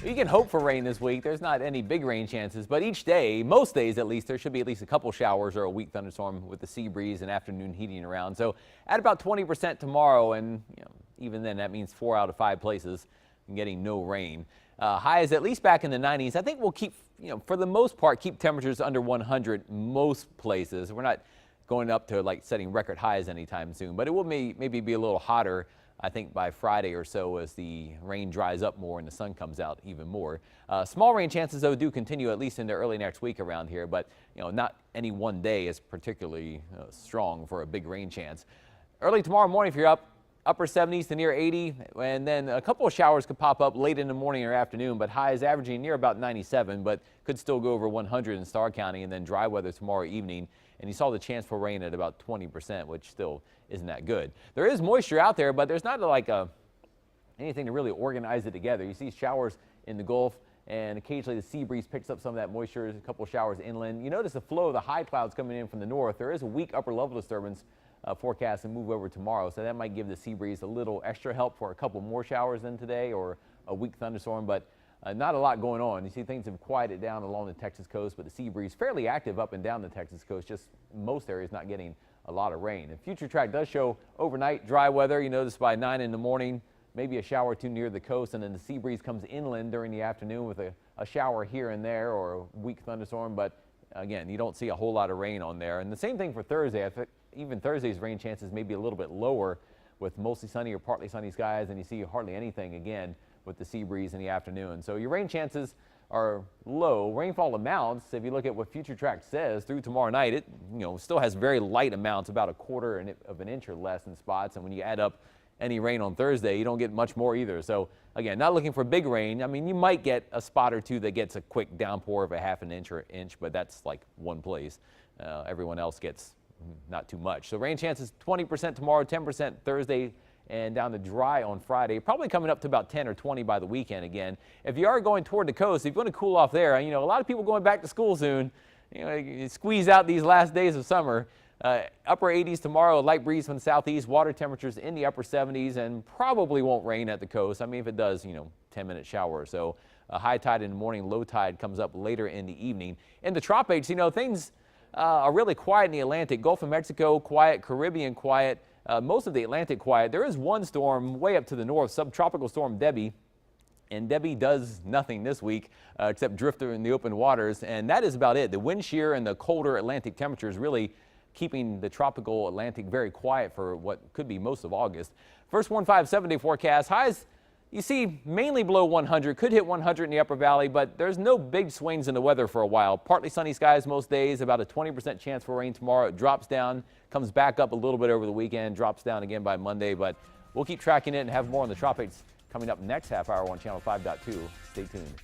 You can hope for rain this week. There's not any big rain chances, but each day, most days at least, there should be at least a couple showers or a weak thunderstorm with the sea breeze and afternoon heating around. So at about 20% tomorrow, and even then that means 4 out of 5 places getting no rain. Highs at least back in the 90s. I think we'll keep, for the most part, keep temperatures under 100 most places. We're not going up to like setting record highs anytime soon, but it will maybe be a little hotter, I think, by Friday or so as the rain dries up more and the sun comes out even more. Small rain chances, though, do continue at least into early next week around here, but not any one day is particularly strong for a big rain chance. Early tomorrow morning, if you're up, upper 70s to near 80, and then a couple of showers could pop up late in the morning or afternoon, but highs averaging near about 97, but could still go over 100 in Starr County, and then dry weather tomorrow evening. And you saw the chance for rain at about 20%, which still isn't that good. There is moisture out there, but there's not like anything to really organize it together. You see showers in the Gulf, and occasionally the sea breeze picks up some of that moisture, a couple showers inland. You notice the flow of the high clouds coming in from the north. There is a weak upper level disturbance forecast and move over tomorrow, so that might give the sea breeze a little extra help for a couple more showers than today or a weak thunderstorm, but not a lot going on. You see things have quieted down along the Texas coast, but the sea breeze fairly active up and down the Texas coast, just most areas not getting a lot of rain. And Future Track does show overnight dry weather. You notice by 9 in the morning, maybe a shower or two near the coast, and then the sea breeze comes inland during the afternoon with a shower here and there or a weak thunderstorm, but again, you don't see a whole lot of rain on there. And the same thing for Thursday. I think even Thursday's rain chances may be a little bit lower with mostly sunny or partly sunny skies, and you see hardly anything again with the sea breeze in the afternoon. So your rain chances are low. Rainfall amounts, if you look at what Future Track says through tomorrow night, it still has very light amounts, about a quarter of an inch or less in spots. And when you add up any rain on Thursday, you don't get much more either. So again, not looking for big rain. I mean, you might get a spot or two that gets a quick downpour of a half an inch or inch, but that's like one place. Everyone else gets not too much. So rain chances 20% tomorrow, 10% Thursday, and down to dry on Friday. Probably coming up to about 10 or 20 by the weekend again. If you are going toward the coast, if you want to cool off there, a lot of people going back to school soon. You squeeze out these last days of summer. Upper 80s tomorrow, a light breeze from the southeast, water temperatures in the upper 70s, and probably won't rain at the coast. I mean, if it does, 10-minute shower or so. High tide in the morning, low tide comes up later in the evening. In the tropics, things are really quiet in the Atlantic. Gulf of Mexico, quiet. Caribbean, quiet. Most of the Atlantic, quiet. There is one storm way up to the north, subtropical storm Debbie. And Debbie does nothing this week except drift in the open waters, and that is about it. The wind shear and the colder Atlantic temperatures really keeping the tropical Atlantic very quiet for what could be most of August. First 157-day forecast. Highs you see mainly below 100, could hit 100 in the upper valley, but there's no big swings in the weather for a while. Partly sunny skies most days, about a 20% chance for rain tomorrow. It drops down, comes back up a little bit over the weekend, drops down again by Monday, but we'll keep tracking it and have more on the tropics coming up next half hour on Channel 5.2. Stay tuned.